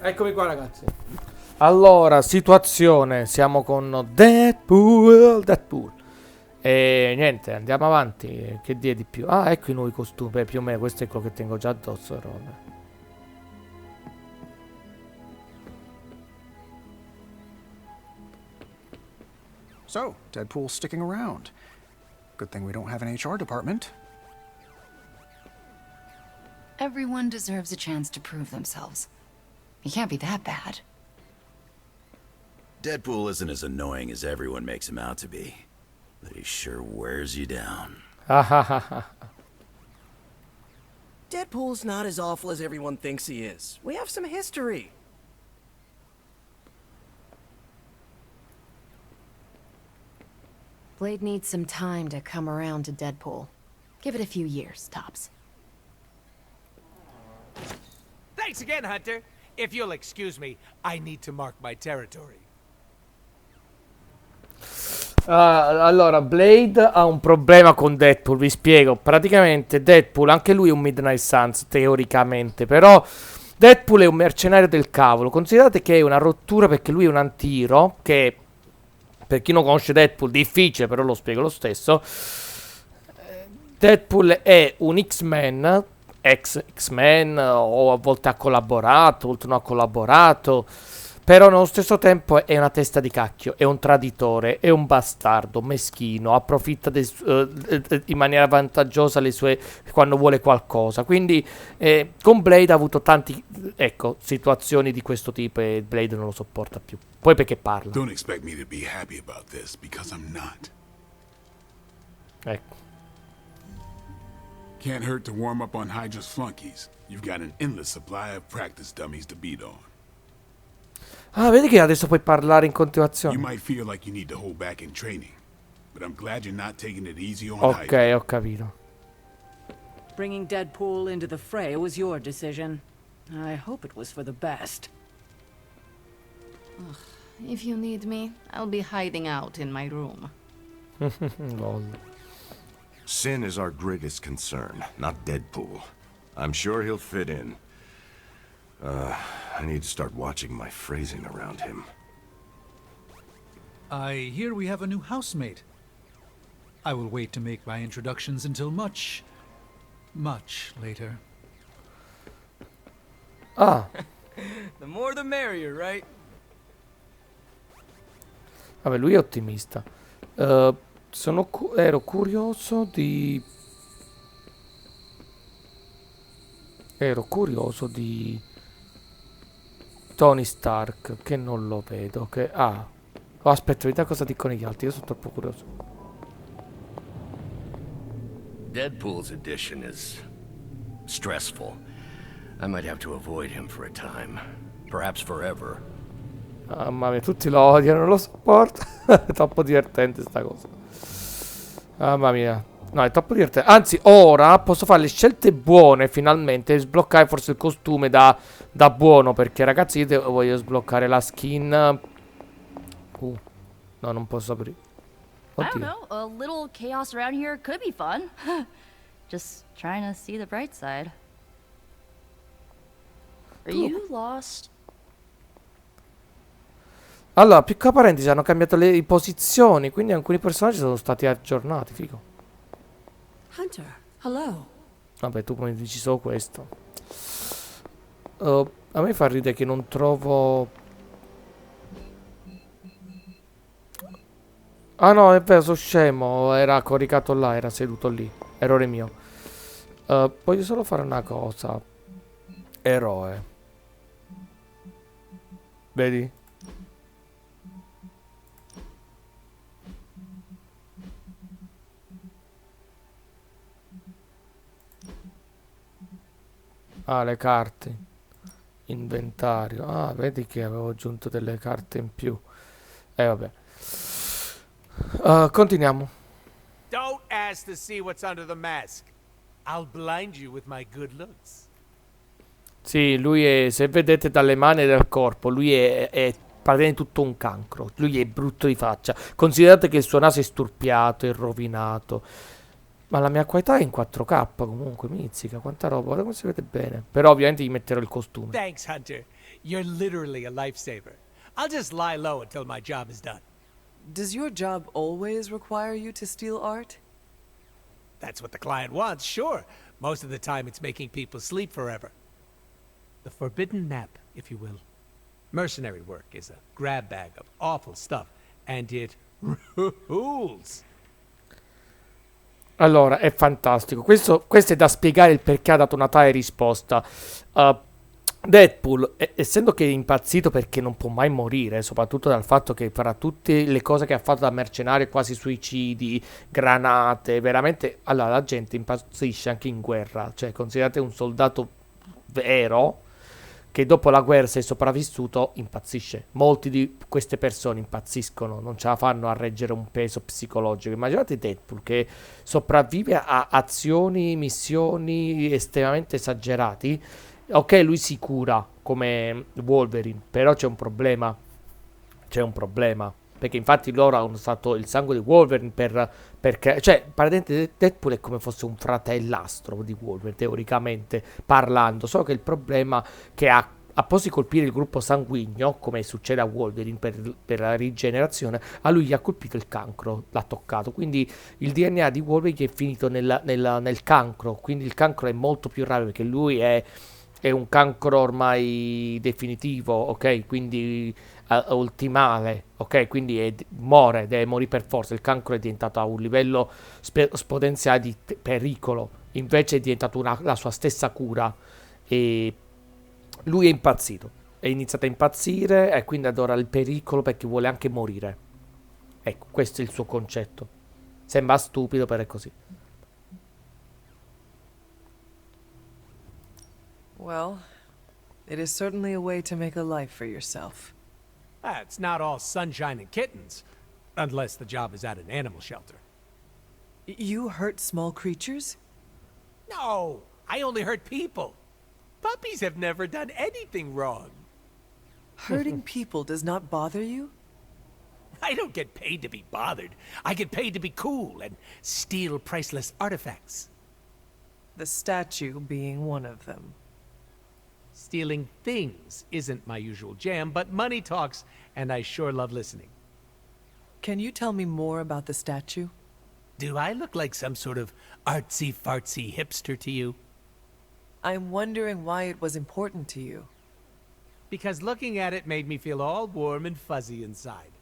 Eccomi qua, ragazzi. Allora, situazione, siamo con Deadpool. E niente, andiamo avanti. Che dia di più? Ah, ecco i nuovi costumi. Beh, più o meno questo è quello che tengo già addosso, roba. So, Deadpool's sticking around. Good thing we don't have an HR department. Everyone deserves a chance to prove themselves. You can't be that bad. Deadpool isn't as annoying as everyone makes him out to be, but he sure wears you down. Deadpool's not as awful as everyone thinks he is. We have some history. Blade needs some time to come around to Deadpool. Give it a few years, tops. Thanks again, Hunter. If you'll excuse me, I need to mark my territory. Allora, Blade ha un problema con Deadpool, vi spiego. Praticamente Deadpool, anche lui è un Midnight Suns, teoricamente, però Deadpool è un mercenario del cavolo. Considerate che è una rottura perché lui è un antihero, che per chi non conosce Deadpool, difficile, però lo spiego lo stesso. Deadpool è un X-Men, ex-X-Men, o a volte ha collaborato, a volte non ha collaborato. Però nello stesso tempo è una testa di cacchio, è un traditore, è un bastardo, meschino, approfitta in maniera vantaggiosa le sue quando vuole qualcosa. Quindi con Blade ha avuto tanti, ecco, situazioni di questo tipo e Blade non lo sopporta più. Poi perché parla. Don't expect me to be happy about this because I'm not. Ecco. Can't hurt to warm up on Hydra's flunkies. You've got an endless supply of practice dummies to beat on. Ah, vedi che adesso puoi parlare in continuazione. You might feel like you need to hold back in training, but I'm glad you're not taking it easy on Ok, Hydra. ho capito. Bringing Deadpool into the fray was your decision. I hope it was for the best. Ugh, if you need me, I'll be hiding out in my room. Lol. Sin is our greatest concern, not Deadpool. I'm sure he'll fit in. I need to start watching my phrasing around him. I hear we have a new housemate. I will wait to make my introductions until much later. Ah, The more the merrier, right? vabbè, lui è ottimista. Ero curioso di Tony Stark, che non lo vedo. Oh, aspetta, vediamo cosa dicono gli altri. Io sono troppo curioso. Deadpool's addition is stressful. I might have to avoid him for a time. Perhaps forever. Mamma mia, tutti lo odiano, non lo sopporto. È troppo divertente sta cosa. Mamma mia. No, è troppo divertente. Anzi, ora posso fare le scelte buone finalmente e sbloccare forse il costume da buono. Perché ragazzi, io voglio sbloccare la skin. No, non posso aprire. I don't Oddio. know, a little chaos around here could be fun. Just trying to see the bright side. Are you lost? Allora, piccola parentesi, hanno cambiato le posizioni, quindi alcuni personaggi sono stati aggiornati, figo. Hunter, hello. Vabbè, tu mi dici solo questo. A me fa ridere che non trovo... Ah no, è vero, sono scemo, era coricato là, era seduto lì. Errore mio. Voglio solo fare una cosa. Eroe. Vedi? Ah, le carte. Inventario. Ah, vedi che avevo aggiunto delle carte in più. Vabbè. Continuiamo. Don't ask to see what's under the mask. I'll blind you with my good looks. Sì, lui è, se vedete dalle mani e dal corpo, lui è praticamente tutto un cancro. Lui è brutto di faccia. Considerate che il suo naso è storpiato, è rovinato. Ma la mia qualità è in 4K comunque, mizzica, quanta roba, guarda come si vede bene. Però ovviamente gli metterò il costume. Thanks, Hunter. You're literally a lifesaver. I'll just lie low until my job is done. Does your job always require you to steal art? That's what the client wants, sure. Most of the time it's making people sleep forever. The forbidden nap, if you will. Mercenary work is a grab bag of awful stuff, and it rules. Allora, è fantastico. Questo è da spiegare il perché ha dato una tale risposta. Deadpool, essendo che è impazzito perché non può mai morire, soprattutto dal fatto che farà tutte le cose che ha fatto da mercenario, quasi suicidi, granate, veramente... Allora, la gente impazzisce anche in guerra. Cioè, considerate un soldato vero che dopo la guerra, se è sopravvissuto, impazzisce. Molti di queste persone impazziscono, non ce la fanno a reggere un peso psicologico. Immaginate Deadpool che sopravvive a azioni, missioni estremamente esagerati. Ok, lui si cura come Wolverine, però c'è un problema. C'è un problema. Perché infatti loro hanno usato il sangue di Wolverine perché, cioè, praticamente Deadpool è come fosse un fratellastro di Wolverine, teoricamente parlando. Solo che il problema è che a posto di colpire il gruppo sanguigno, come succede a Wolverine per la rigenerazione, a lui gli ha colpito il cancro, l'ha toccato. Quindi il DNA di Wolverine gli è finito nel cancro. Quindi il cancro è molto più raro perché lui è un cancro ormai definitivo, ok? Quindi ultimale, ok? Quindi muore, deve morire per forza. Il cancro è diventato a un livello esponenziale di pericolo, invece è diventato la sua stessa cura. E lui è impazzito, è iniziato a impazzire e quindi adora il pericolo perché vuole anche morire. Ecco, questo è il suo concetto. Sembra stupido, però è così. Well, it is certainly a way to make a life for yourself. It's not all sunshine and kittens, unless the job is at an animal shelter. You hurt small creatures? No, I only hurt people. Puppies have never done anything wrong. Hurting people does not bother you? I don't get paid to be bothered. I get paid to be cool and steal priceless artifacts. The statue being one of them. Stealing things isn't my usual jam, but money talks, and I sure love listening. Can you tell me more about the statue? Do I look like some sort of artsy-fartsy hipster to you? I'm wondering why it was important to you. Because looking at it made me feel all warm and fuzzy inside.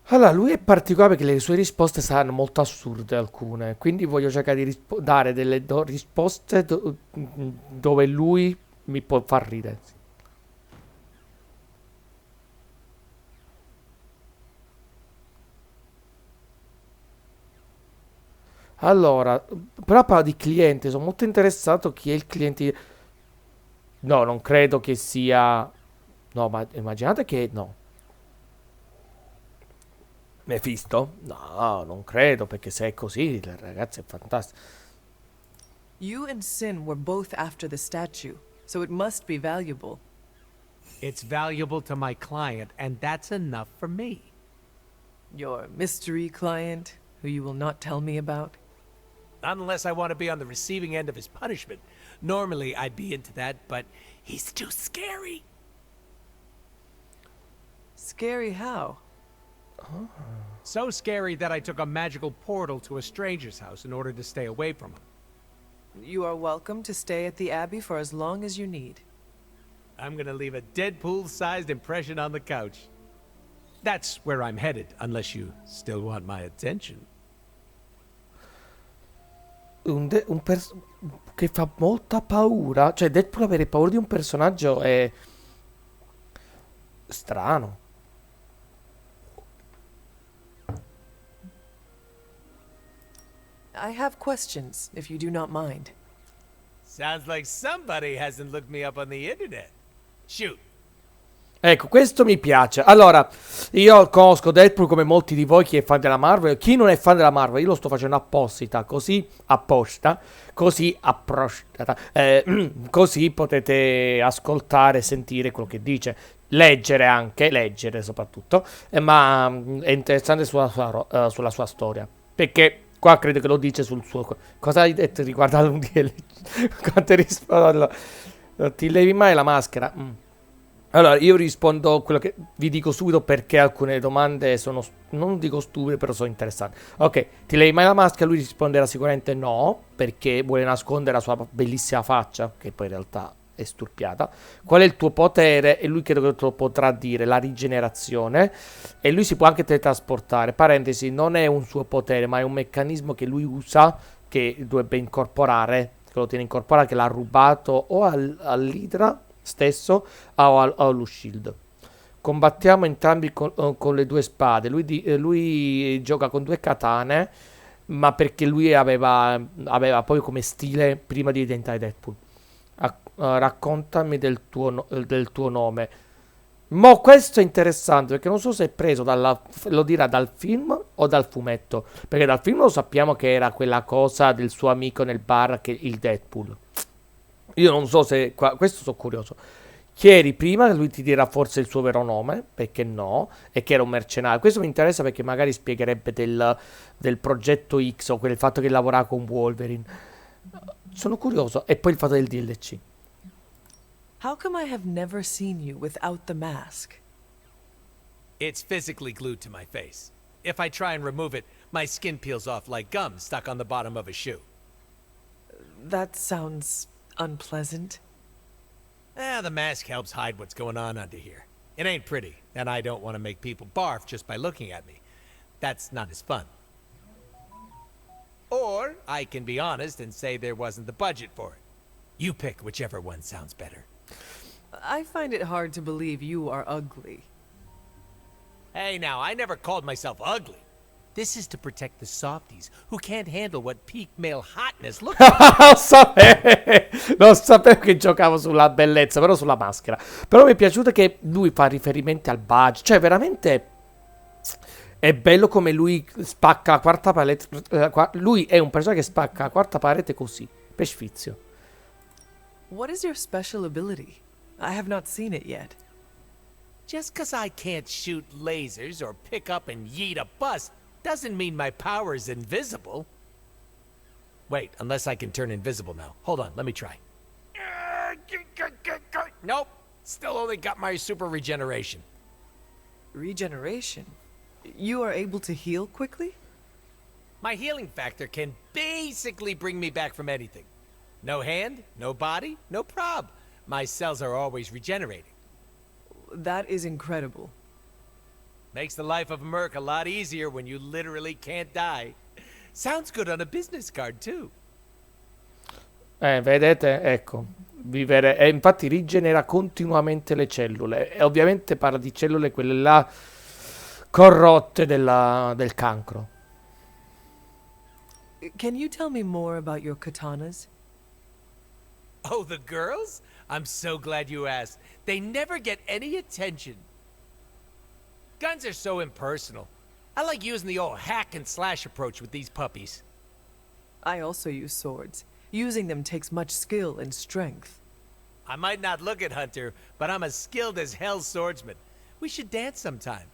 Allora, lui è particolare perché le sue risposte saranno molto assurde alcune, quindi voglio cercare di dare delle risposte dove lui mi può far ridere. Allora, però parlo di cliente, sono molto interessato chi è il cliente. No, non credo che sia... No, ma immaginate che... No. Mephisto? No, non credo, perché se è così, il ragazzo è fantastico. You and Sin were both after the statue, so it must be valuable. It's valuable to my client, and that's enough for me. Your mystery client, who you will not tell me about? Not unless I want to be on the receiving end of his punishment. Normally, I'd be into that, but he's too scary. Scary how? Oh. So scary that I took a magical portal to a stranger's house in order to stay away from him. You are welcome to stay at the Abbey for as long as you need. I'm gonna leave a Deadpool-sized impression on the couch. That's where I'm headed, unless you still want my attention. Che fa molta paura. Cioè, Deadpool avere paura di un personaggio è strano. I have questions, if you do not mind. Sounds like somebody hasn't looked me up on the internet. Shoot. Ecco, questo mi piace. Allora, io conosco Deadpool come molti di voi, chi è fan della Marvel. Chi non è fan della Marvel, io lo sto facendo apposta, così potete ascoltare e sentire quello che dice. Leggere soprattutto, ma è interessante sulla sua storia. Perché Qua credo che lo dice sul suo... Cosa hai detto riguardo un DLC? Quanto rispondo? Ti levi mai la maschera? Allora, io rispondo quello che vi dico subito perché alcune domande sono, non dico stupide, però sono interessanti. Ok, ti levi mai la maschera? Lui risponderà sicuramente no, perché vuole nascondere la sua bellissima faccia, che poi in realtà è sturpiata. Qual è il tuo potere? E lui credo che te lo potrà dire, la rigenerazione. E lui si può anche teletrasportare. Parentesi, non è un suo potere, ma è un meccanismo che lui usa, che dovrebbe incorporare, che lo tiene incorporato, che l'ha rubato o all'Hydra stesso o allo Shield. Combattiamo entrambi con le due spade. Lui gioca con 2 katane, ma perché lui aveva poi come stile prima di diventare Deadpool. Raccontami del tuo nome. Mo questo è interessante perché non so se è preso lo dirà dal film o dal fumetto, perché dal film lo sappiamo che era quella cosa del suo amico nel bar, che il Deadpool. Io non so se... questo sono curioso. Chiedi prima che lui ti dirà forse il suo vero nome, perché no, e che era un mercenario. Questo mi interessa perché magari spiegherebbe del progetto X o quel fatto che lavorava con Wolverine. Sono curioso. E poi il fatto del DLC. How come I have never seen you without the mask? It's physically glued to my face. If I try and remove it, my skin peels off like gum stuck on the bottom of a shoe. That sounds unpleasant. The mask helps hide what's going on under here. It ain't pretty, and I don't want to make people barf just by looking at me. That's not as fun. Or I can be honest and say there wasn't the budget for it. You pick whichever one sounds better. I find it hard to believe you are ugly. Hey now, I never called myself ugly. This is to protect the softies who can't handle what peak male hotness looks like. Non sapevo che giocavo sulla bellezza, però sulla maschera. Però mi è piaciuto che lui fa riferimenti al budget. Cioè, veramente è bello come lui spacca la quarta parete. Lui è un personaggio che spacca la quarta parete così, per sfizio. What is your special ability? I have not seen it yet. Just 'cause I can't shoot lasers or pick up and yeet a bus doesn't mean my power is invisible. Wait, unless I can turn invisible now. Hold on, let me try. Nope, still only got my super regeneration. Regeneration? You are able to heal quickly? My healing factor can basically bring me back from anything. No hand, no body, no prob. My cells are always regenerating. That is incredible. Makes the life of a merc a lot easier when you literally can't die. Sounds good on a business card, too. Vedete? Ecco. Vivere... E infatti rigenera continuamente le cellule. E ovviamente parla di cellule quelle là corrotte del cancro. Can you tell me more about your katanas? Oh, the girls? I'm so glad you asked. They never get any attention. Guns are so impersonal. I like using the old hack and slash approach with these puppies. I also use swords. Using them takes much skill and strength. I might not look it, Hunter, but I'm as skilled as hell's swordsman. We should dance sometime.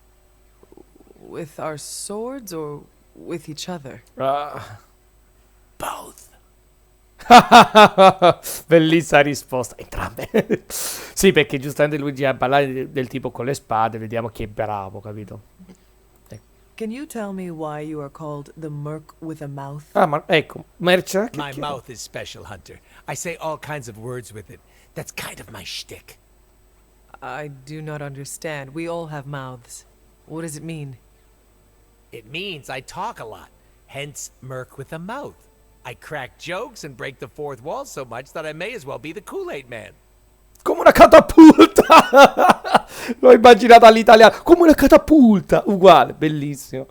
With our swords or with each other? Both. Bellissima risposta. Entrambe. Sì, perché giustamente lui a parlare del tipo con le spade. Vediamo chi è bravo, capito? Can you tell me why you are called the merc with a mouth? Ma ecco, merce. My mouth is special, Hunter. I say all kinds of words with it. That's kind of my shtick. I do not understand. We all have mouths. What does it mean? It means I talk a lot. Hence, merc with a mouth. I crack jokes and break the fourth wall so much that I may as well be the Kool-Aid Man. Come una catapulta! L'ho immaginato all'italiano. Come una catapulta! Uguale, bellissimo.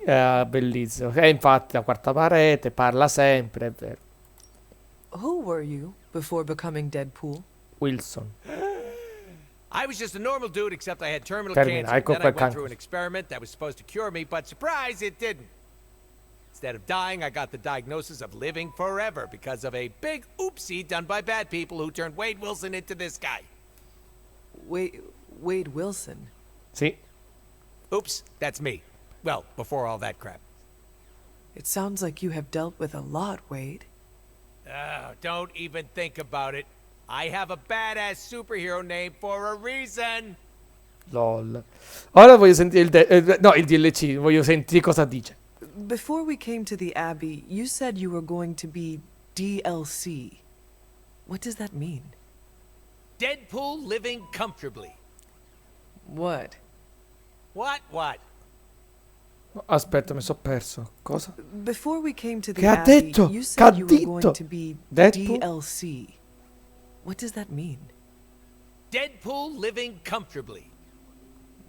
Bellissimo. E infatti la quarta parete parla sempre, è vero. Who were you before becoming Deadpool? Wilson. I was just a normal dude except I had terminal Termina, cancer. ecco Then I quel went through an experiment that was supposed to cure me, but surprise, it didn't. Instead of dying, I got the diagnosis of living forever because of a big oopsie done by bad people who turned Wade Wilson into this guy. Wade Wilson? Sì. Oops, that's me. Well, before all that crap. It sounds like you have dealt with a lot, Wade. Don't even think about it. I have a badass superhero name for a reason. LOL. Ora voglio sentire il DLC, voglio sentire cosa dice. Before we came to the Abbey, you said you were going to be DLC. What does that mean? Deadpool living comfortably. What? What? Aspetta, mi sono perso. Cosa? Before we came to the Che ha Abbey, detto? you Che said ha you were going detto? to be Deadpool? DLC. What does that mean? Deadpool living comfortably.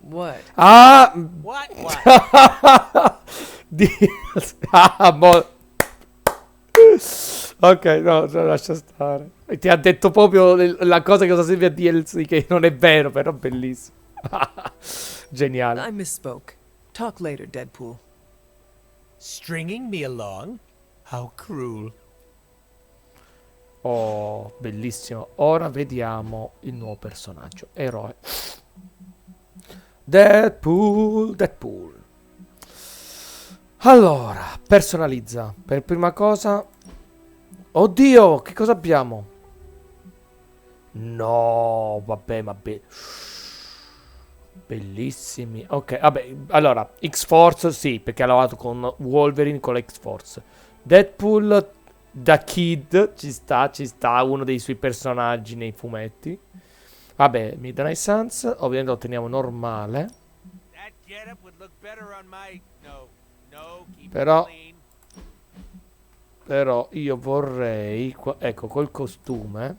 What? Ah! What? Ok, no, lascia stare. E ti ha detto proprio la cosa che serve a DLC, che non è vero, però bellissimo. Geniale. I misspoke. Talk later, Deadpool. Stringing me along? How cruel. Oh, bellissimo. Ora vediamo il nuovo personaggio. Eroe. Deadpool. Allora, personalizza. Per prima cosa... Oddio, che cosa abbiamo? No, vabbè. Bellissimi. Ok, vabbè. Allora, X-Force sì, perché ha lavorato con Wolverine con la X-Force. Deadpool da Kid, ci sta, uno dei suoi personaggi nei fumetti. Vabbè, Midnight Suns, ovviamente lo teniamo normale. Però io vorrei, ecco, col costume,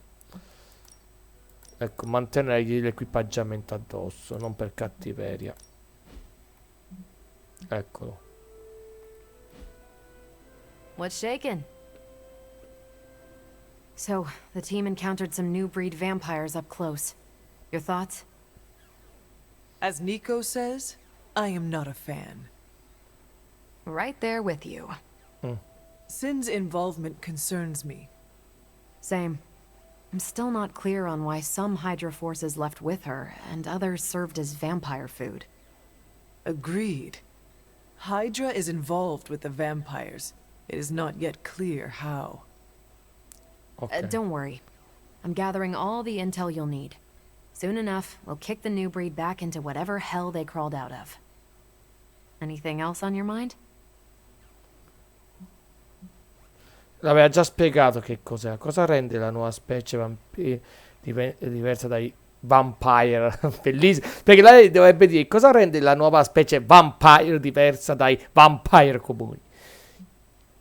ecco, mantenere l'equipaggiamento addosso, non per cattiveria. Eccolo. What's shaking? So, the team encountered some new breed vampires up close. Your thoughts? As Nico says, I am not a fan. Right there with you. Sin's involvement concerns me. Same. I'm still not clear on why some Hydra forces left with her, and others served as vampire food. Agreed. Hydra is involved with the vampires. It is not yet clear how. Okay. Don't worry. I'm gathering all the intel you'll need. Soon enough, we'll kick the new breed back into whatever hell they crawled out of. Anything else on your mind? L'aveva già spiegato che cos'è. Cosa rende la nuova specie diversa dai vampire? Bellissimo. Perché lei dovrebbe dire cosa rende la nuova specie vampire diversa dai vampire comuni.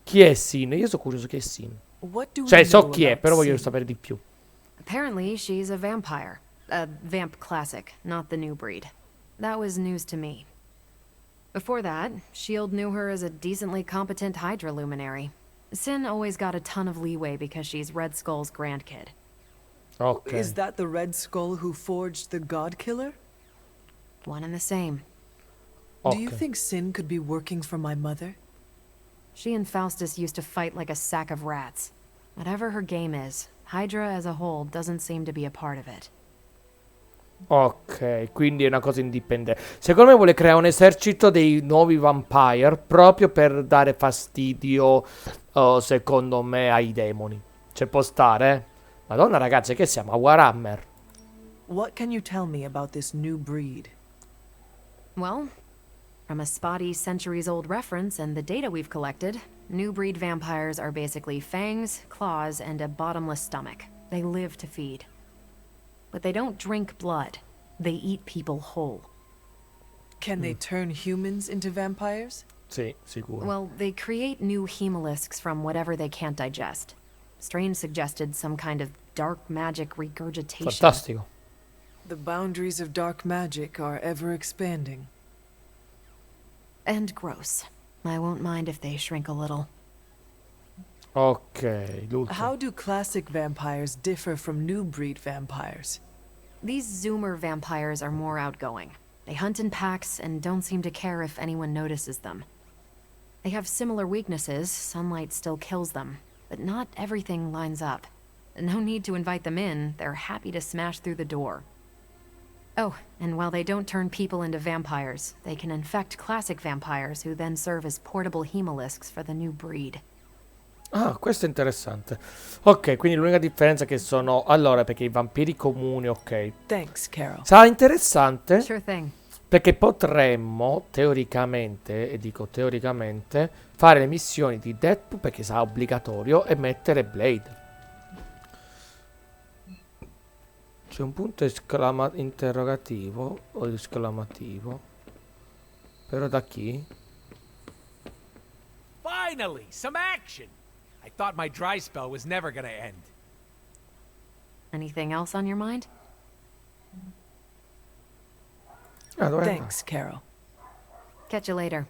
Chi è Sin? Io sono curioso chi è Sin. Cioè so chi è, però voglio sapere di più. Apparently she's a vampire. A vamp classic, not the new breed. That was news to me. Before that, S.H.I.E.L.D. knew her as a decently competent Hydra luminary. Sin always got a ton of leeway because she's Red Skull's grandkid. Okay. Is that the Red Skull who forged the God Killer? One and the same. Do you think Sin could be working for my mother? She and Faustus used to fight like a sack of rats. Whatever her game is, Hydra as a whole doesn't seem to be a part of it. Ok, quindi è una cosa indipendente. Secondo me vuole creare un esercito dei nuovi vampire proprio per dare fastidio, secondo me, ai demoni. Cioè può stare, eh? Madonna ragazzi, che siamo a Warhammer. What can you tell me about this new breed? Well, from a spotty centuries-old reference and the data we've collected, new breed vampires are basically fangs, claws, and a bottomless stomach. They live to feed. But they don't drink blood. They eat people whole. Can they turn humans into vampires? Sì, sicuro. Well, they create new hemolisks from whatever they can't digest. Strange suggested some kind of dark magic regurgitation. Fantastico. The boundaries of dark magic are ever expanding. And gross. I won't mind if they shrink a little. Ok, l'ultimo. How do classic vampires differ from new breed vampires? These Zoomer vampires are more outgoing. They hunt in packs and don't seem to care if anyone notices them. They have similar weaknesses, sunlight still kills them, but not everything lines up. No need to invite them in, they're happy to smash through the door. Oh, and while they don't turn people into vampires, they can infect classic vampires who then serve as portable hemolisks for the new breed. Ah, questo è interessante. Ok, quindi l'unica differenza è che sono... Allora, perché i vampiri comuni, ok. Thanks, Carol. Sarà interessante. Sure thing. Perché potremmo, teoricamente, e dico teoricamente, fare le missioni di Deadpool, perché sarà obbligatorio, e mettere Blade. C'è un punto interrogativo o esclamativo. Però da chi? Finally, some action! I thought my dry spell was never gonna end. Anything else on your mind? Ah, dove Thanks, Carol. Catch you later.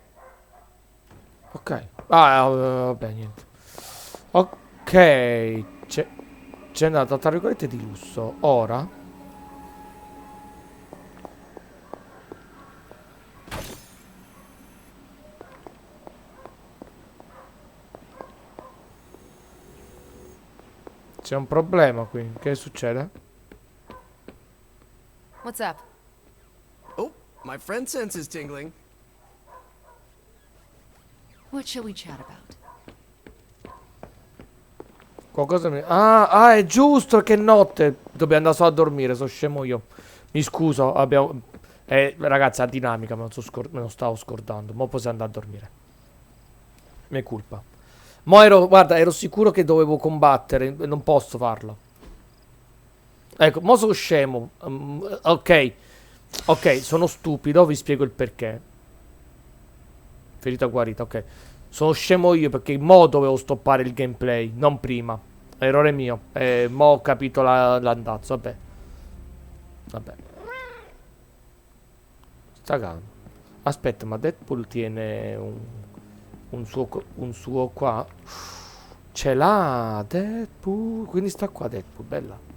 Ok. Ah, vabbè, niente. Ok. C'è andato tra virgolette di lusso. Ora. C'è un problema qui. Che succede? What's up? Oh, my friend senses tingling. What shall we chat about? Qualcosa mi... Ah, è giusto che è notte. Dobbiamo andare solo a dormire, sono scemo io. Mi scuso, abbiamo... ragazzi, a dinamica, me lo stavo scordando. Mo possiamo andare a dormire. Mia colpa. Guarda, ero sicuro che dovevo combattere. Non posso farlo. Ecco, mo sono scemo. Ok, sono stupido, vi spiego il perché. Ferita guarita, ok. Sono scemo io perché mo dovevo stoppare il gameplay, non prima. Errore mio. Mo ho capito l'andazzo, vabbè. Sta calmo. Aspetta, ma Deadpool tiene un suo qua. Ce l'ha Deadpool. Quindi sta qua Deadpool, bella.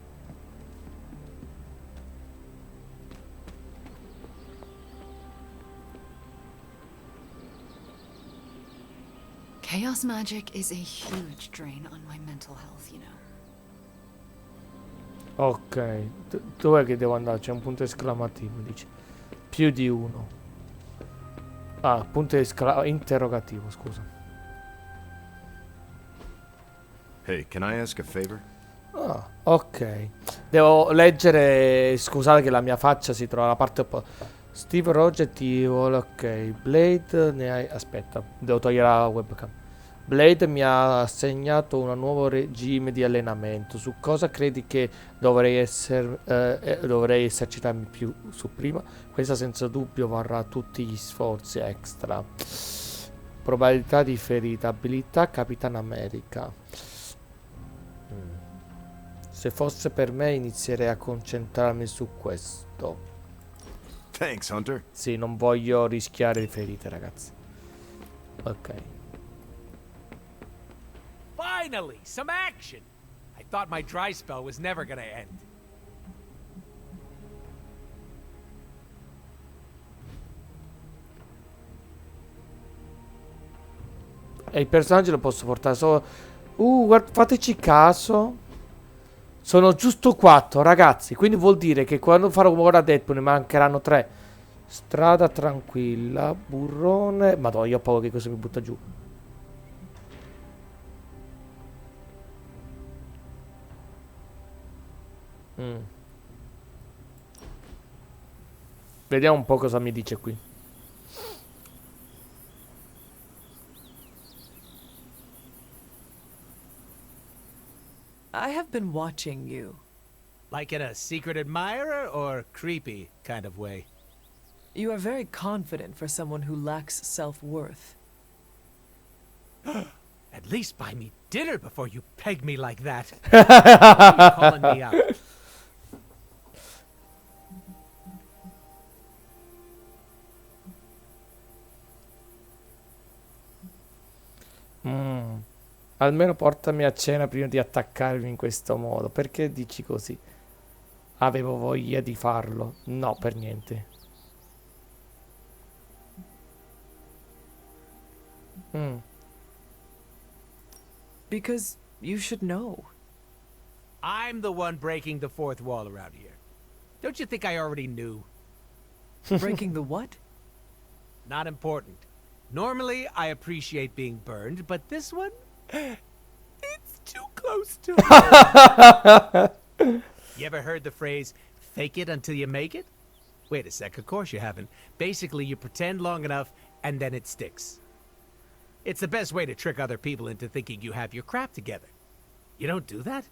Chaos magic is a huge drain on my mental health, you know. Ok. Dov'è che devo andare? C'è un punto esclamativo, dice. Più di uno. Ah, punto interrogativo, scusa. Hey, can I ask a favor? Ah, ok. Devo leggere. Scusate che la mia faccia si trova alla parte Steve Roger ok. Blade ne hai. Aspetta, devo togliere la webcam. Blade mi ha assegnato un nuovo regime di allenamento. Su cosa credi che dovrei esercitarmi più su prima? Questa senza dubbio varrà tutti gli sforzi extra. Probabilità di ferita. Abilità Capitan America. Se fosse per me inizierei a concentrarmi su questo. Thanks, Hunter. Sì, non voglio rischiare di ferite, ragazzi. Ok. Finally, some action! I thought my dry spell was never gonna end. E il personaggio lo posso portare solo... fateci caso. Sono giusto 4, ragazzi. Quindi vuol dire che quando farò ora Deadpool ne mancheranno 3. Strada tranquilla. Burrone. Madonna, io ho paura che questo mi butta giù. Vediamo un po' cosa mi dice qui. I have been watching you. Like in a secret admirer or creepy kind of way? You are very confident for someone who lacks self-worth. At least buy me dinner before you peg me like that. Why are you calling me out? Almeno portami a cena prima di attaccarmi in questo modo. Perché dici così? Avevo voglia di farlo. No, per niente. Because you should know. I'm the one breaking the fourth wall around here. Don't you think I already knew? Breaking the what? Not important. Normally, I appreciate being burned, but this one? It's too close to home. You ever heard the phrase, fake it until you make it? Wait a sec, of course you haven't. Basically, you pretend long enough, and then it sticks. It's the best way to trick other people into thinking you have your crap together. You don't do that?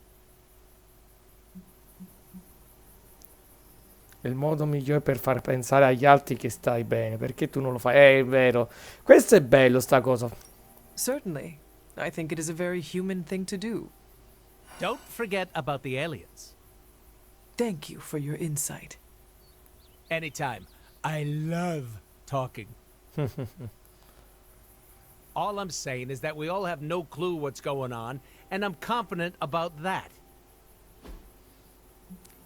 È il modo migliore per far pensare agli altri che stai bene. Perché tu non lo fai? È vero. Questo è bello, sta cosa. Certainly. I think it is a very human thing to do. Don't forget about the aliens. Thank you for your insight. Anytime. I love talking. All I'm saying is that we all have no clue what's going on, and I'm confident about that.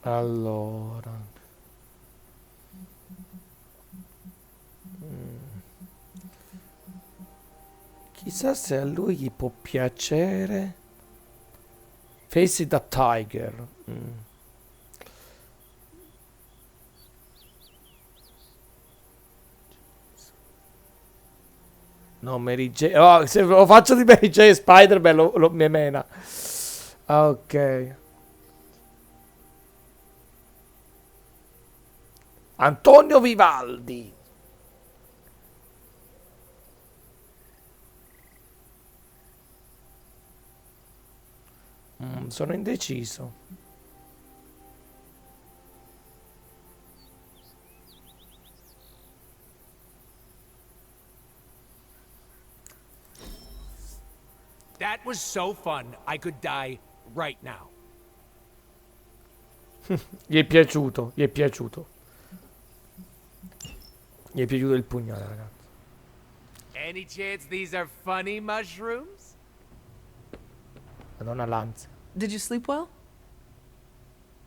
Allora. Chissà se a lui gli può piacere. Face the Tiger. No, Mary Jane. Oh, se lo faccio di Mary Jane Spider-Man lo mi mena. Ok. Antonio Vivaldi. Sono indeciso. That was so fun. I could die right now. Gli è piaciuto, gli è piaciuto. Gli è piaciuto il pugnale, ragazzi. Any chance these are funny mushrooms? Madonna l'ansia. Did you sleep well?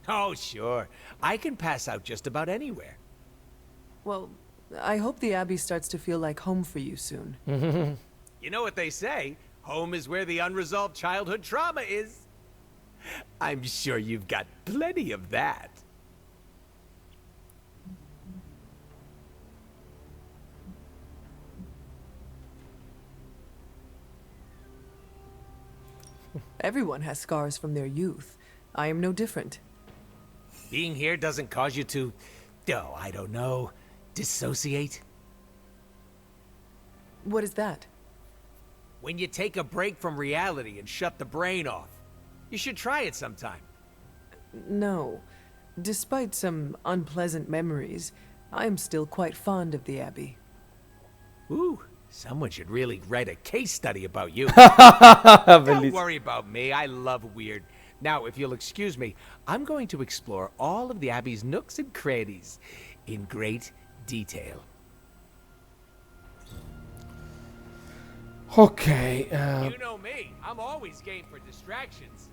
Oh, sure. I can pass out just about anywhere. Well, I hope the Abbey starts to feel like home for you soon. You know what they say? Home is where the unresolved childhood trauma is. I'm sure you've got plenty of that. Everyone has scars from their youth. I am no different. Being here doesn't cause you to, oh, I don't know, dissociate? What is that? When you take a break from reality and shut the brain off. You should try it sometime. No. Despite some unpleasant memories, I am still quite fond of the Abbey. Ooh, someone should really write a case study about you. Don't worry about me, I love weird. Now, if you'll excuse me, I'm going to explore all of the Abbey's nooks and crannies in great detail. Ok. You know me, I'm always game for distractions.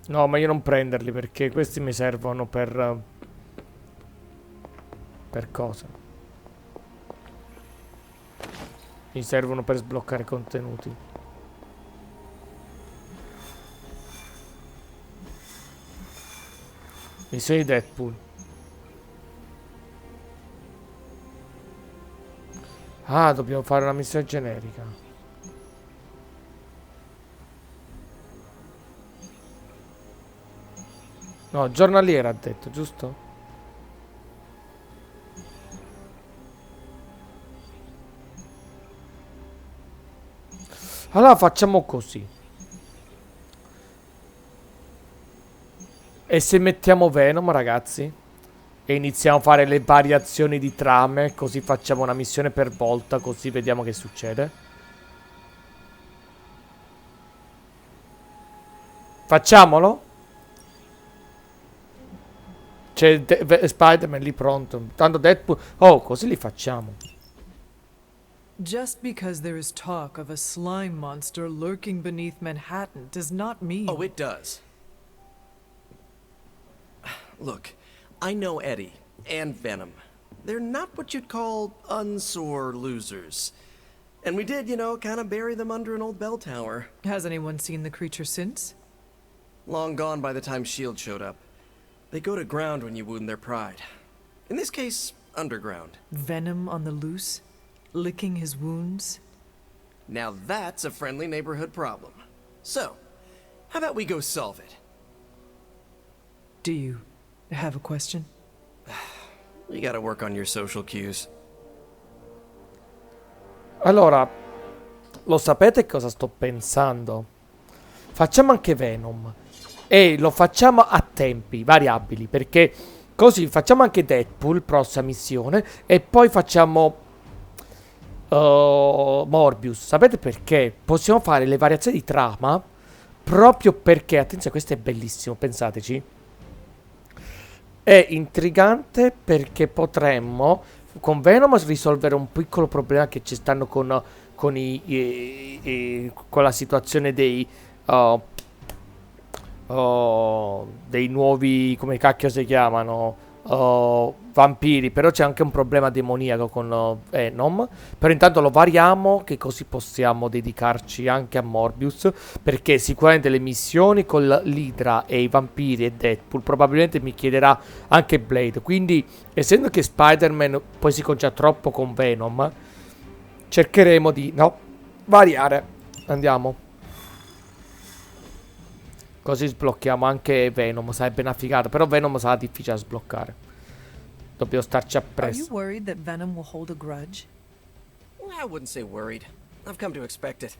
No, ma io non prenderli perché questi mi servono per cosa? Mi servono per sbloccare contenuti. Missione di Deadpool. Ah, dobbiamo fare una missione generica. No, giornaliera ha detto, giusto? Allora facciamo così. E se mettiamo Venom, ragazzi, e iniziamo a fare le variazioni di trame, così facciamo una missione per volta, così vediamo che succede. Facciamolo? C'è Spider-Man lì pronto. Tanto Deadpool. Oh, così li facciamo. Just because there is talk of a slime monster lurking beneath Manhattan does not mean... Oh, it does. Look, I know Eddie and Venom. they're not what you'd call unsore losers. And we did, you know, kind of bury them under an old bell tower. Has anyone seen the creature since? Long gone by the time S.H.I.E.L.D. showed up. They go to ground when you wound their pride. In this case, underground. Venom on the loose? Licking his wounds? Now that's a friendly neighborhood problem. So, how about we go solve it? Do you have a question? You gotta work on your social cues. Allora, lo sapete cosa sto pensando? Facciamo anche Venom. E lo facciamo a tempi variabili, perché così facciamo anche Deadpool, prossima missione, e poi facciamo Morbius. Sapete perché? Possiamo fare le variazioni di trama proprio perché, attenzione, questo è bellissimo, pensateci. È intrigante perché potremmo con Venom risolvere un piccolo problema che ci stanno con la situazione dei nuovi, come cacchio si chiamano, vampiri. Però c'è anche un problema demoniaco con Venom. Però intanto lo variamo, che così possiamo dedicarci anche a Morbius, perché sicuramente le missioni con l'Hydra e i vampiri e Deadpool probabilmente mi chiederà anche Blade. Quindi, essendo che Spider-Man poi si concentra troppo con Venom, cercheremo di variare. Andiamo. Così sblocchiamo anche Venom. Sarebbe una figata. Però Venom sarà difficile da sbloccare. Dobbiamo starci Are you appresso. worried that Venom will hold a grudge? I wouldn't say worried. I've come to expect it.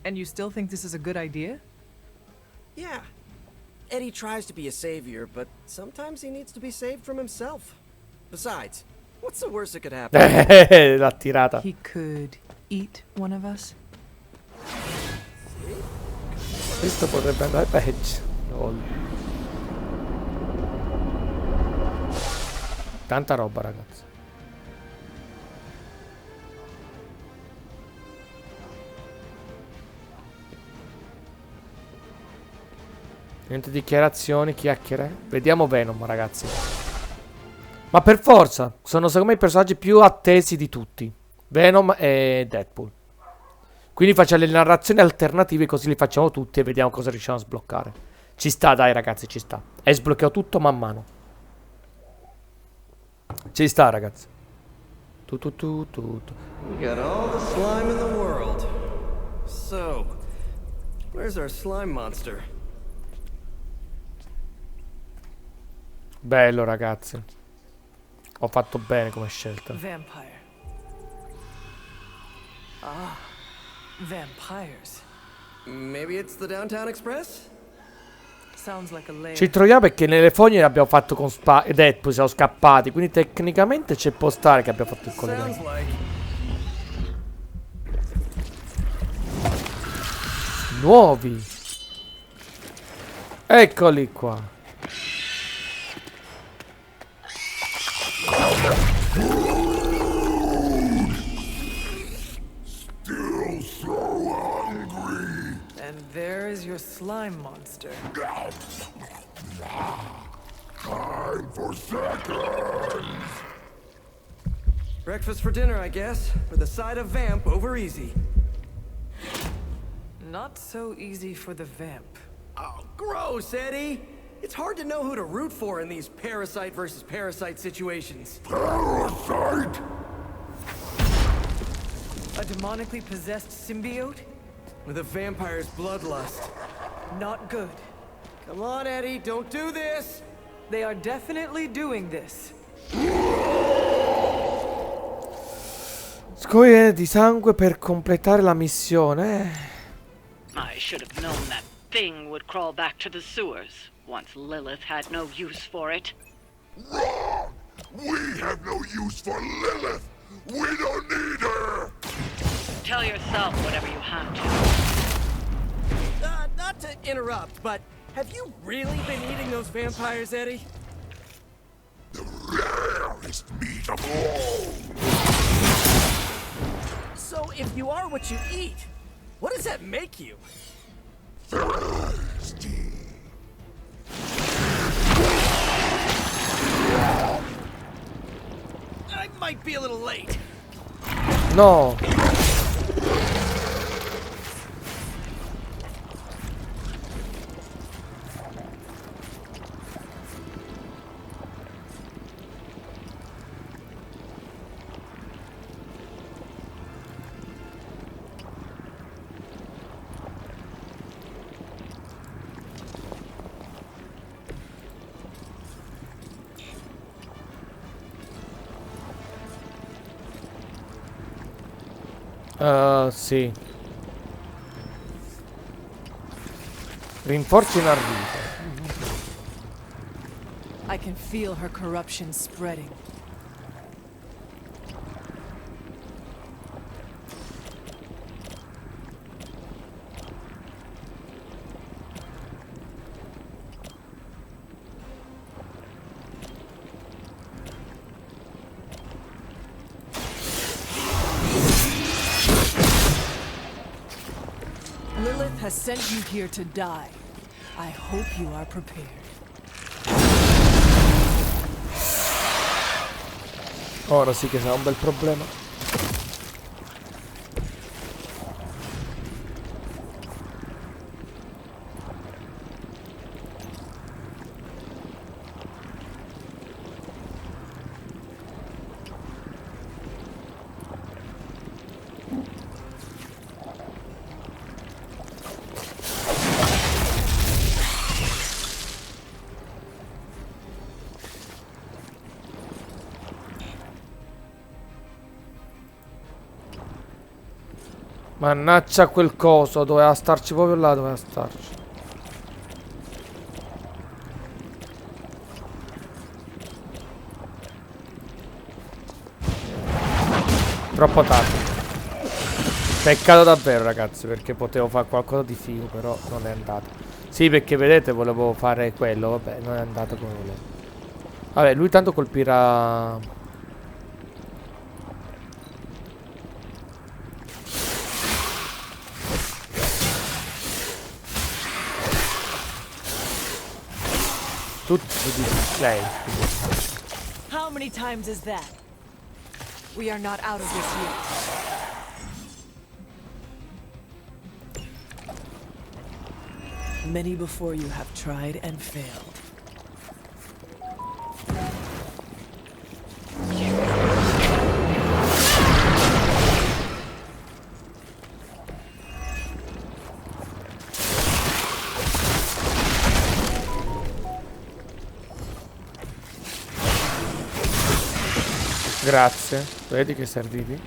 And you still think this is a good idea? Yeah. Eddie tries to be a savior, but sometimes he needs to be saved from himself. Besides, what's the worst that could happen? L'ha tirata. He could eat one of us? Questo potrebbe andare peggio. Tanta roba, ragazzi. Niente dichiarazioni, chiacchiere. Vediamo Venom, ragazzi. Ma per forza, sono secondo me i personaggi più attesi di tutti. Venom e Deadpool. Quindi facciamo le narrazioni alternative, così li facciamo tutti e vediamo cosa riusciamo a sbloccare. Ci sta, dai ragazzi, ci sta. E sblocchiamo tutto man mano. Ci sta, ragazzi. We got all the slime in the world. So, where's our slime monster? Bello, ragazzi. Ho fatto bene come scelta. Vampire. Ah, vampires. Maybe it's the Downtown Express? Sounds like a lair. Ci troviamo perché nelle fogne l'abbiamo fatto con Deadpool, siamo scappati. Quindi tecnicamente ci può stare che abbiamo fatto il collegamento. Nuovi. Eccoli qua. Still so hungry. And there is your slime monster. Time for seconds. Breakfast for dinner, I guess, with a side of vamp over easy. Not so easy for the vamp. Oh, gross, Eddie! It's hard to know who to root for in these parasite versus parasite situations. Parasite? A demonically possessed symbiote? With a vampire's bloodlust. Not good. Come on, Eddie, don't do this! They are definitely doing this. Scorie di sangue per completare la missione. I should have known that thing would crawl back to the sewers once Lilith had no use for it. Wrong! We have no use for Lilith! We don't need her! Tell yourself whatever you have to. Not to interrupt, but have you really been eating those vampires, Eddie? The rarest meat of all! So, if you are what you eat, what does that make you? Thirsty. I might be a little late. No. Sì. Rinforzi in arrivo. I can feel her corruption spreading. Lilith has sent you here to die. I hope you are prepared. Ora sì che sarà un bel problema. Mannaggia quel coso, doveva starci proprio là, doveva starci. Troppo tardi. Peccato davvero ragazzi, perché potevo fare qualcosa di figo, però non è andato. Sì, perché vedete volevo fare quello, vabbè, non è andato come volevo. Vabbè, lui tanto colpirà... Tutti di lei. How many times is that? We are not out of this yet. Many before you have tried and failed. Grazie, vedi che servivi?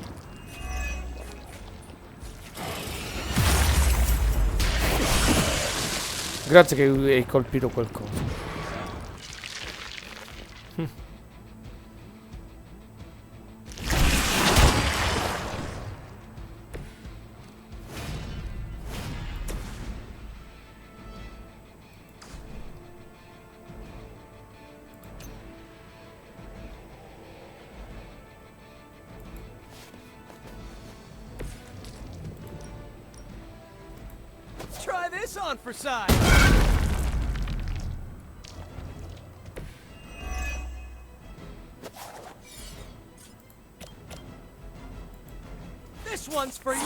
Grazie che hai colpito qualcosa. Try this on for size. This one's for you.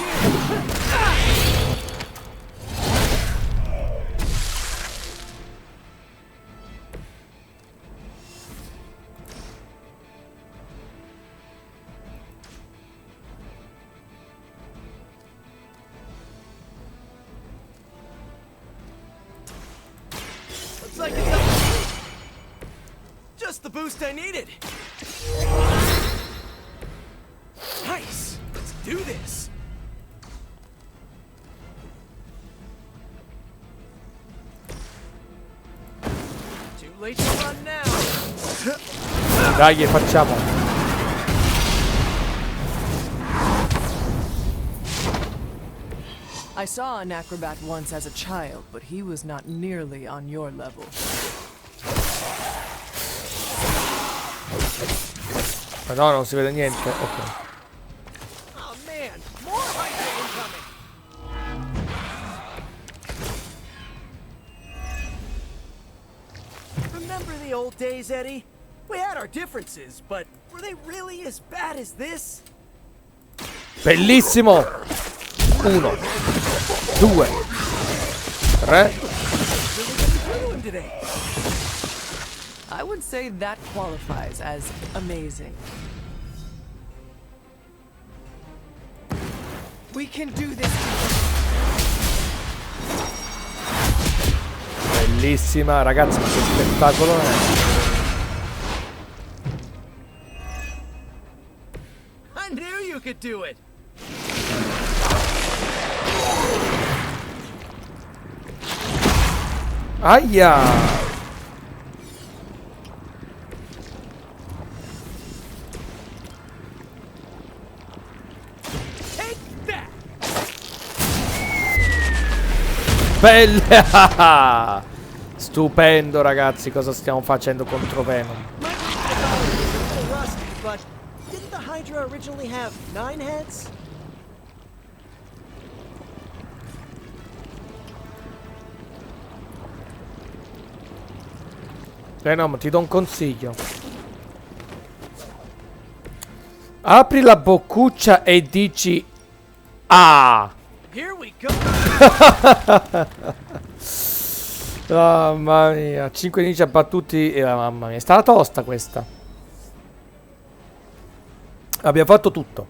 Looks like it's up. Just the boost I needed. Nice. Let's do this. Too late to run now. Dai, facciamo. I saw an acrobat once as a child, but he was not nearly on your level. Ma no, non si vede niente. Ok. Oh man, more Hydra incoming. Remember the old days, Eddie? We had our differences, but were they really as bad as this? Bellissimo. 1, 2, 3. I would say that qualifies as amazing. We can do this. Bellissima, ragazzi, ma che spettacolo è. I knew you could do it. Aia! Bella! Stupendo, ragazzi, cosa stiamo facendo contro Venom. But didn't the Hydra originally have 9 heads? Venom, ti do un consiglio. Apri la boccuccia e dici ah. Here we go. Mamma mia, 5 nemici abbattuti. Mamma mia, è stata tosta questa. Abbiamo fatto tutto.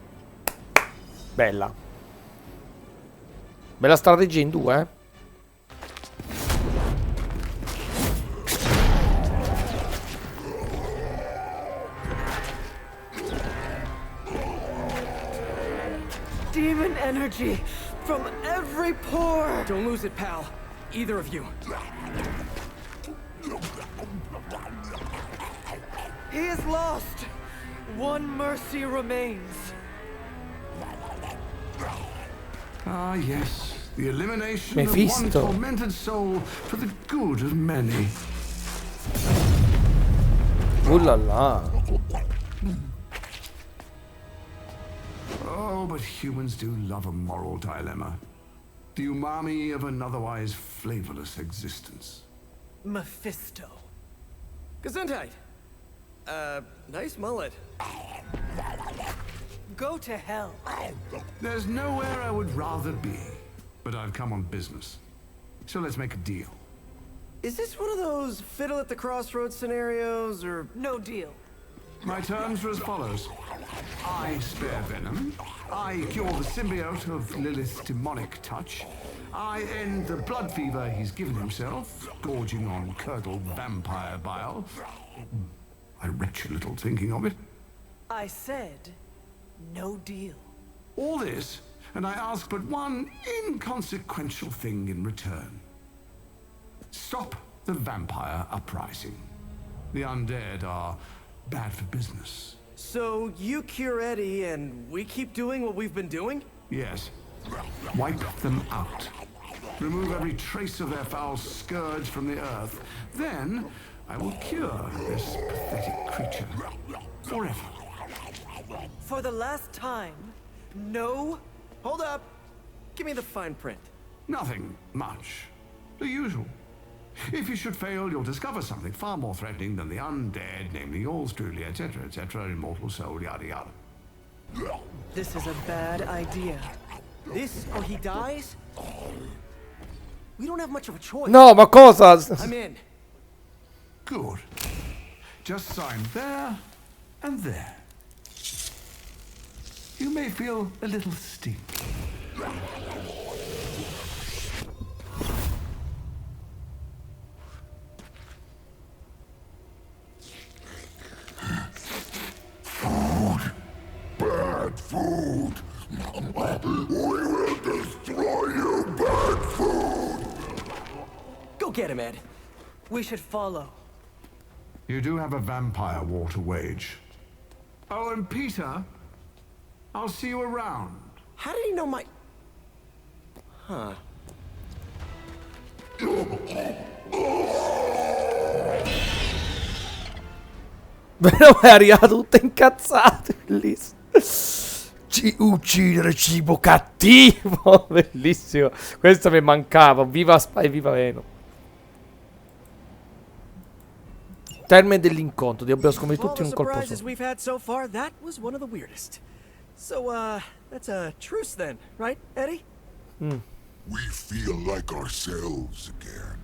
Bella. Bella strategia in 2, eh. Demon energy from every pore. Don't lose it, pal. Either of you. He is lost. One mercy remains. Ah, yes. The elimination Mephisto. of one tormented soul for the good of many. Ooh la la. Oh, but humans do love a moral dilemma. The umami of an otherwise flavorless existence. Mephisto. Gesundheit. Nice mullet. Go to hell. There's nowhere I would rather be, but I've come on business. So let's make a deal. Is this one of those fiddle at the crossroads scenarios, or no deal? My terms are as follows. I spare Venom. I cure the symbiote of Lilith's demonic touch. I end the blood fever he's given himself, gorging on curdled vampire bile. I retch a little thinking of it. I said, no deal. All this, and I ask but one inconsequential thing in return. Stop the vampire uprising. The undead are bad for business. So you cure Eddie and we keep doing what we've been doing? Yes. Wipe them out. Remove every trace of their foul scourge from the earth. Then I will cure this pathetic creature forever. For the last time, no. Hold up. Give me the fine print. Nothing much. The usual. If you should fail, you'll discover something far more threatening than the undead, namely yours truly, etc., etc., immortal soul, yada yada. This is a bad idea. This or he dies? We don't have much of a choice. No, ma cosa? I'm in. Good. Just sign there and there. You may feel a little stink. Bad food! We will destroy you, bad food! Go get him, Ed. We should follow. You do have a vampire war to wage. Oh, and Peter, I'll see you around. How did he know my... Huh. Venom è arrivato tutto incazzato. Bellissimo. Uccidere cibo cattivo. Bellissimo. Questo mi mancava. Viva Spy, viva Venom. Termine dell'incontro, dobbiamo scommettere Of all tutti the in un colpo surprises solo. we've had so far, that was one of the weirdest. So, that's a truce then, right, Eddie? We feel like ourselves again.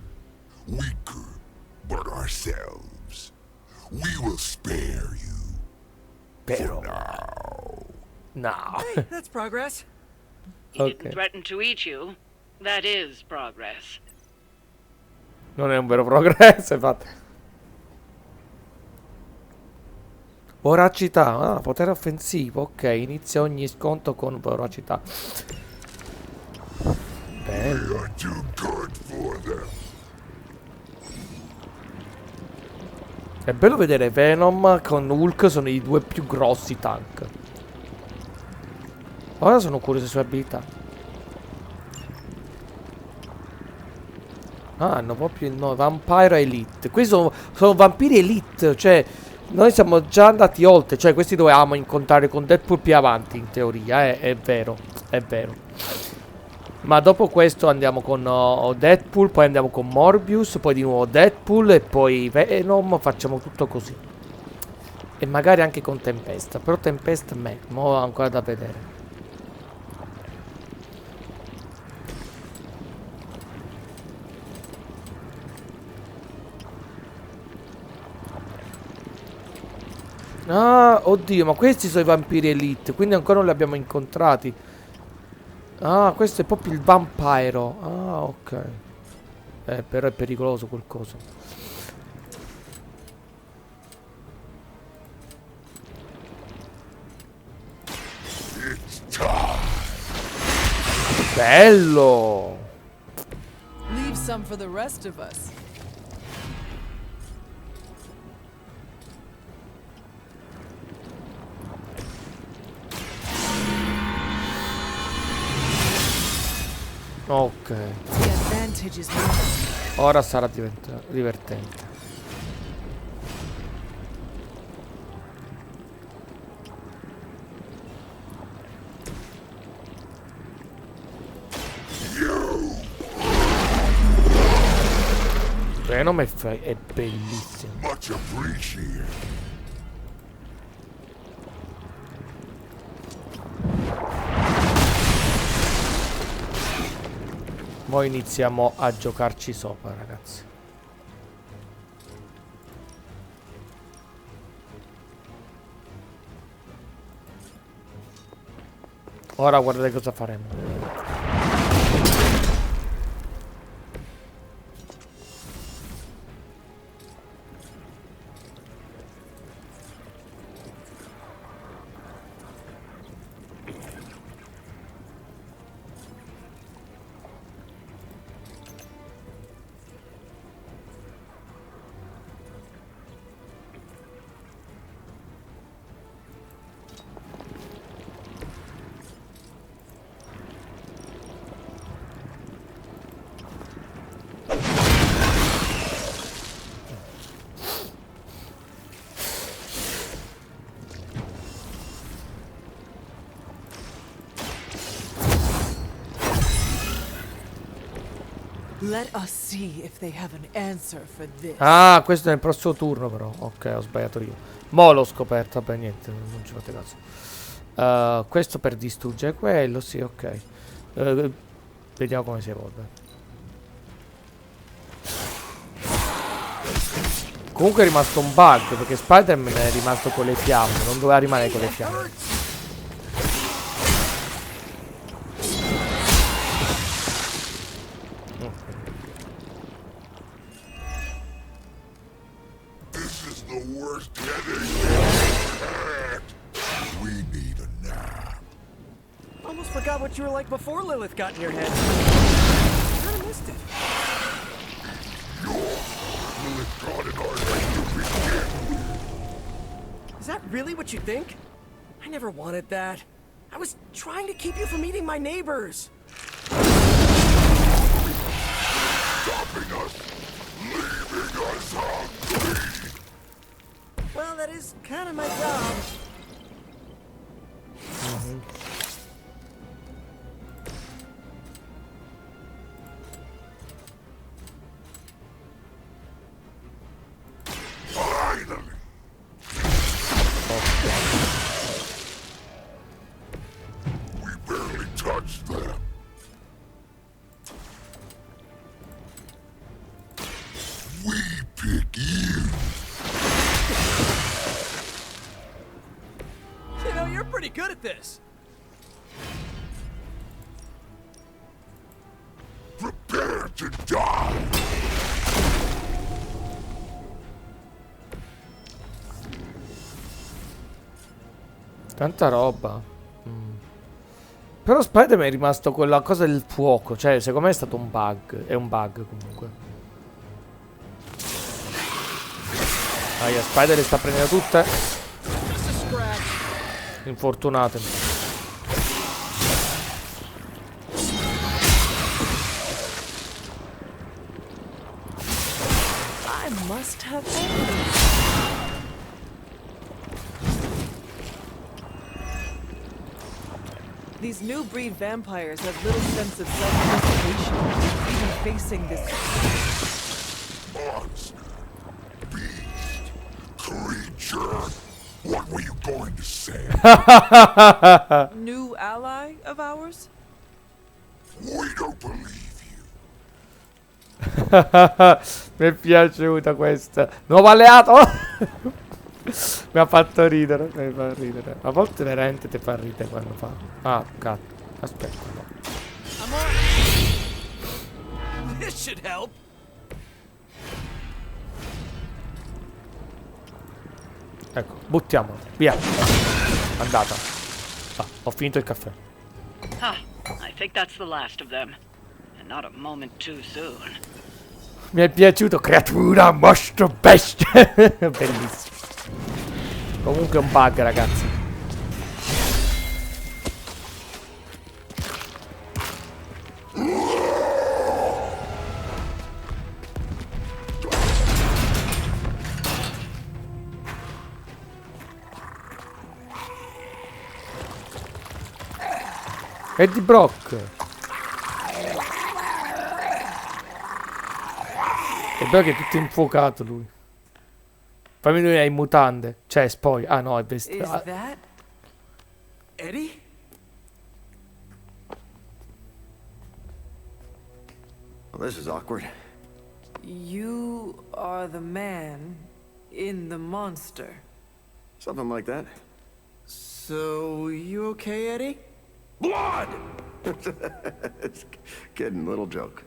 Weaker, but ourselves. We will spare you. Pero. Now. No. Hey, that's progress. He didn't threaten to eat you. That is progress. Non è un vero progresso, infatti. Voracità, potere offensivo, ok, inizia ogni scontro con voracità. Bello. È bello vedere Venom con Hulk, sono i due più grossi tank. Ora sono curioso sulle sue abilità. Ah, hanno proprio il nome, Vampire Elite. Questi sono vampiri Elite, cioè noi siamo già andati oltre, cioè questi dovevamo incontrare con Deadpool più avanti in teoria, è vero, è vero. Ma dopo questo andiamo con Deadpool, poi andiamo con Morbius, poi di nuovo Deadpool e poi Venom, facciamo tutto così. E magari anche con Tempesta, però Tempesta mo ancora da vedere. Ah, oddio, ma questi sono i vampiri Elite, quindi ancora non li abbiamo incontrati. Ah, questo è proprio il vampiro. Ah, ok. Però è pericoloso quel coso. Bello! Leave some for the rest of us. Ok. The advantage is mine. Ora sarà divertente. Venom è bellissimo. Much appreciated. Poi iniziamo a giocarci sopra, ragazzi. Ora guardate cosa faremo. Let us see if they have an answer for this. Ah, questo è nel prossimo turno però. Ok, ho sbagliato io. Mo' l'ho scoperto, vabbè niente, non ci fate caso. Questo per distruggere quello, sì, ok. Vediamo come si evolve. Comunque è rimasto un bug, perché Spider-Man è rimasto con le fiamme, non doveva rimanere con le fiamme. Almost forgot what you were like before Lilith got in your head. Kinda missed it. Lilith got in our head to begin. Is that really what you think? I never wanted that. I was trying to keep you from eating my neighbors. Stopping us, leaving us hungry. Well, that is kind of my job. You're pretty good at this. Prepare to die! Tanta roba. Però Spider-Man è rimasto quella cosa del fuoco. Cioè, secondo me è stato un bug. È un bug comunque. Aia, Spider le sta prendendo tutte. Infortunate. I must have These new breed vampires have little sense of self-preservation, even facing this Monster, beast, creature. What were you going to say? new ally of ours? We don't believe you. Mi è piaciuta questa. Nuovo alleato. Mi ha fatto ridere. Mi fa ridere. A volte veramente ti fa ridere quando fa. Ah, cazzo. Aspetta. No. This should help. Ecco, buttiamolo. Via. Andata. Ah, ho finito il caffè. Ah, I think that's the last of them. And not a moment too soon. Mi è piaciuto. Creatura, mostro, bestia. Bellissimo. Comunque è un bug, ragazzi. Eddie Brock. È bello che è tutto infuocato lui. Fammi vedere in mutande. Cioè, poi. Ah no, è vestito. Is that Eddie? Well, this is awkward. you are the man in the monster? Something like that. So, you okay, Eddie? Blood! It's kidding, little joke.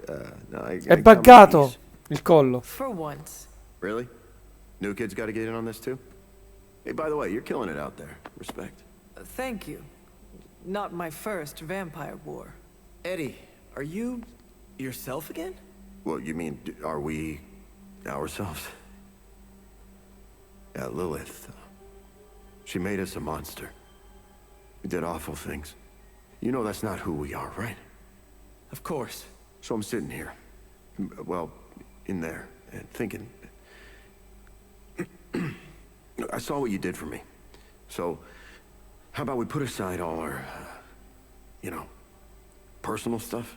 No, È buggato il collo. For once. Really? New kids got to get in on this too? Hey, by the way, you're killing it out there. Respect. Thank you. Not my first vampire war. Eddie, are you yourself again? Well, you mean, are we ourselves? Yeah, Lilith. She made us a monster. We did awful things. You know that's not who we are, right? Of course. So I'm sitting here, well, in there, and thinking... I saw what you did for me. So, how about we put aside all our, you know, personal stuff?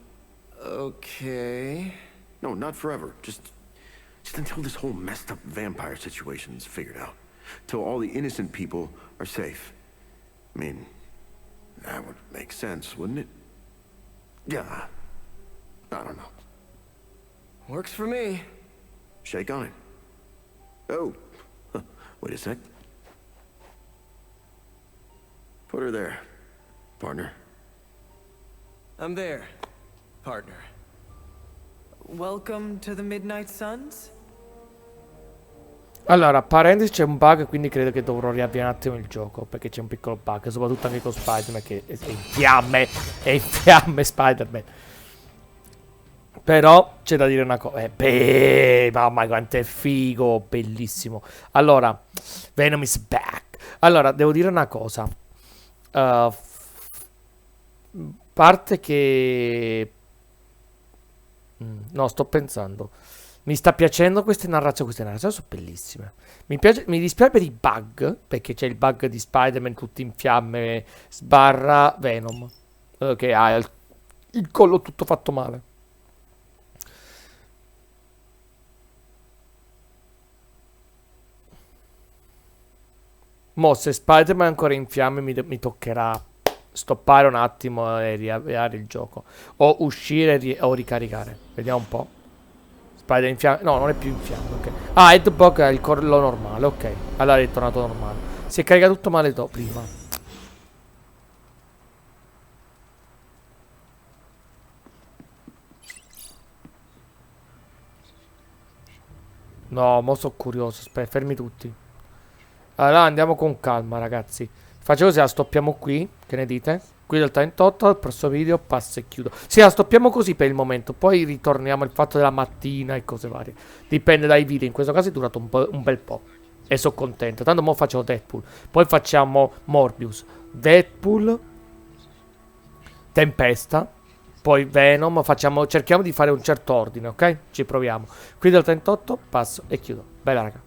Okay... No, not forever. Just until this whole messed up vampire situation is figured out. Till all the innocent people are safe. I mean, that would make sense, wouldn't it? Yeah. I don't know. Works for me. Shake on it. Oh. Wait a sec. Put her there, partner. I'm there, partner. Welcome to the Midnight Suns? Allora, parentesi, c'è un bug, quindi credo che dovrò riavviare un attimo il gioco, perché c'è un piccolo bug, soprattutto anche con Spider-Man, che è in fiamme Spider-Man. Però c'è da dire una cosa. Mamma quanto è figo, bellissimo. Allora, Venom is back. Allora, devo dire una cosa. Parte che... no, sto pensando. Mi sta piacendo queste narrazioni sono bellissime. Mi dispiace per i bug, perché c'è il bug di Spider-Man tutti in fiamme sbarra Venom, che ha il collo tutto fatto male. Mo se Spider-Man è ancora in fiamme mi toccherà stoppare un attimo e riavviare il gioco, o uscire o ricaricare. Vediamo un po'. Spider in fiamme. No, non è più in fiamme, ok. Ah, Headbug è il collo normale, ok. Allora è tornato normale. Si è caricato tutto male prima. No, mo sono curioso. Aspetta, fermi tutti. Allora andiamo con calma, ragazzi. Faccio così, la stoppiamo qui. Che ne dite? Qui del 38, al prossimo video passo e chiudo. Sì, la stoppiamo così per il momento. Poi ritorniamo al fatto della mattina e cose varie. Dipende dai video. In questo caso è durato un bel po'. E sono contento. Tanto mo facciamo Deadpool. Poi facciamo Morbius. Deadpool. Tempesta. Poi Venom. Cerchiamo di fare un certo ordine, ok? Ci proviamo. Qui del 38 passo e chiudo. Bella raga.